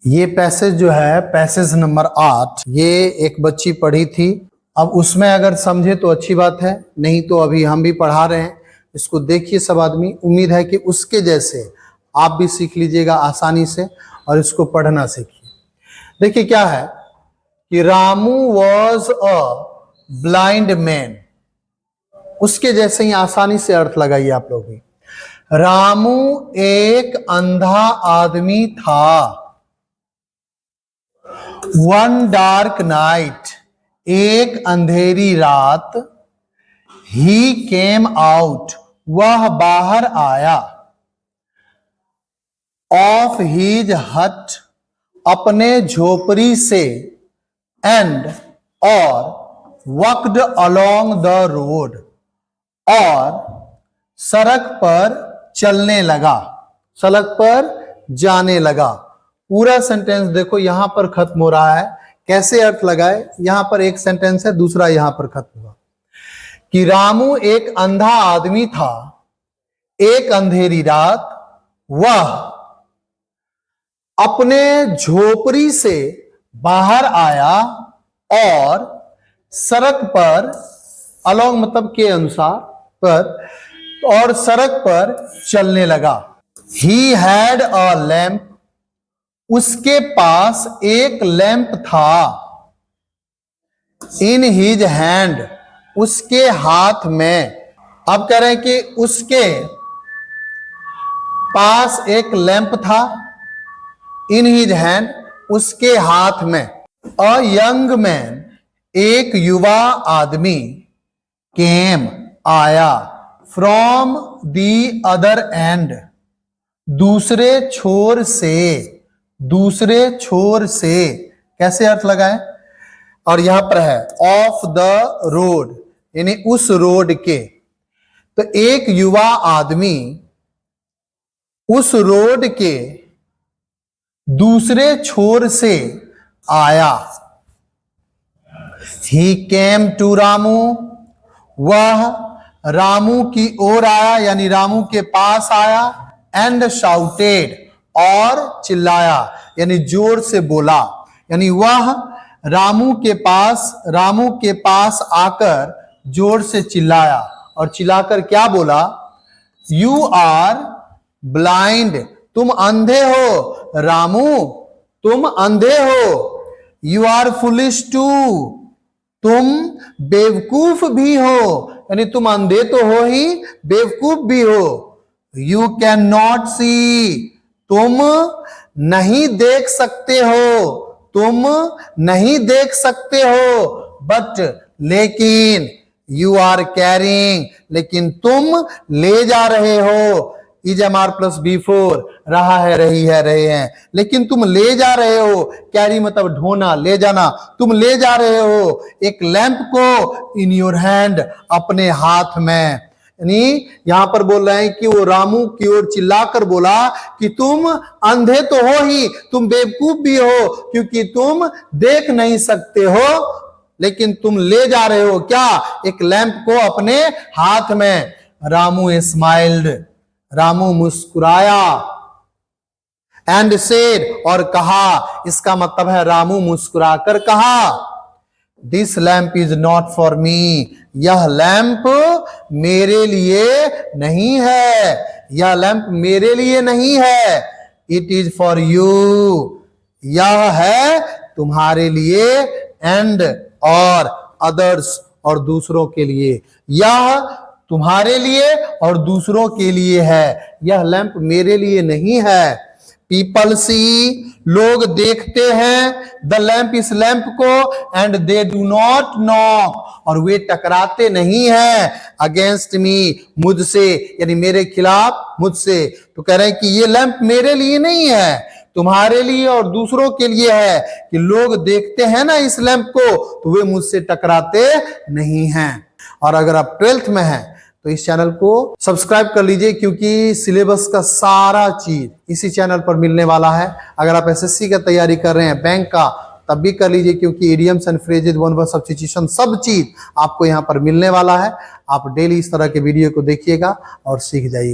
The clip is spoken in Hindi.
ये पैसेज जो है पैसेज नंबर 8, ये एक बच्ची पढ़ी थी। अब उसमें अगर समझे तो अच्छी बात है, नहीं तो अभी हम भी पढ़ा रहे हैं, इसको देखिए सब आदमी। उम्मीद है कि उसके जैसे आप भी सीख लीजिएगा आसानी से और इसको पढ़ना सीखिए। देखिए क्या है कि Ramu was a blind man, उसके जैसे ही आसानी से अर्थ लगाइए आप लोग भी। रामू एक अंधा आदमी था। वन डार्क नाइट, एक अंधेरी रात। ही केम आउट, वह बाहर आया। ऑफ हिज हट, अपने झोपड़ी से। एंड और वॉक्ड अलोंग द रोड, और सड़क पर चलने लगा, सड़क पर जाने लगा। पूरा सेंटेंस देखो यहां पर खत्म हो रहा है। कैसे अर्थ लगाए, यहां पर एक सेंटेंस है, दूसरा यहां पर खत्म हुआ कि रामू एक अंधा आदमी था। एक अंधेरी रात वह अपने झोपड़ी से बाहर आया और सड़क पर, अलोंग मतलब के अनुसार, पर, और सड़क पर चलने लगा। ही हैड अ लैंप, उसके पास एक लैंप था। इन हिज हैंड, उसके हाथ में। अब कह रहे हैं कि उसके पास एक लैंप था। इन हिज हैंड, उसके हाथ में। अ यंग मैन, एक युवा आदमी। केम, आया। फ्रॉम दी अदर एंड, दूसरे छोर से, दूसरे छोर से। कैसे अर्थ लगाए, और यहां पर है ऑफ द रोड, यानी उस रोड के। तो एक युवा आदमी उस रोड के दूसरे छोर से आया। ही केम टू रामू, वह रामू की ओर आया, यानी रामू के पास आया। एंड शाउटेड, और चिल्लाया, यानी जोर से बोला। यानी वह रामू के पास आकर जोर से चिल्लाया, और चिल्लाकर क्या बोला? यू आर ब्लाइंड, तुम अंधे हो रामू, तुम अंधे हो। यू आर फुलिश टू, तुम बेवकूफ भी हो, यानी तुम अंधे तो हो ही, बेवकूफ भी हो। यू कैन नॉट सी, तुम नहीं देख सकते हो, तुम नहीं देख सकते हो। बट, लेकिन, यू आर कैरिंग, लेकिन तुम ले जा रहे हो। Is M R plus B4, रहा है, रही है, रहे हैं, लेकिन तुम ले जा रहे हो। कैरी मतलब ढोना, ले जाना। तुम ले जा रहे हो एक लैंप को इन योर हैंड, अपने हाथ में। यानी यहां पर बोल रहे हैं कि वो रामू की ओर चिल्लाकर बोला कि तुम अंधे तो हो ही, तुम बेवकूफ भी हो, क्योंकि तुम देख नहीं सकते हो, लेकिन तुम ले जा रहे हो क्या? एक लैंप को अपने हाथ में। रामू स्माइल्ड, रामू मुस्कुराया। एंड सेड, और कहा। इसका मतलब है रामू मुस्कुराकर कहा, this lamp is not for me, यह लैंप मेरे लिए नहीं है, यह लैंप मेरे लिए नहीं है। इट इज फॉर यू, यह है तुम्हारे लिए। एंड, और अदर्स, और दूसरों के लिए। यह तुम्हारे लिए और दूसरों के लिए है, यह लैंप मेरे लिए नहीं है। पीपल सी, लोग देखते हैं, द लैंप, इस लैंप को। And they do not knock, और वे टकराते नहीं हैं। अगेंस्ट मी, मुझसे, यानी मेरे खिलाफ, मुझसे। तो कह रहे हैं कि ये लैंप मेरे लिए नहीं है, तुम्हारे लिए और दूसरों के लिए है। कि लोग देखते हैं ना इस लैंप को, तो वे मुझसे टकराते नहीं हैं। और अगर आप 12th में हैं तो इस चैनल को सब्सक्राइब कर लीजिए, क्योंकि सिलेबस का सारा चीज इसी चैनल पर मिलने वाला है। अगर आप SSC का तैयारी कर रहे हैं, बैंक का, तब भी कर लीजिए, क्योंकि idioms and phrases, one word substitution, सब चीज आपको यहाँ पर मिलने वाला है। आप डेली इस तरह के वीडियो को देखिएगा और सीख जाइएगा।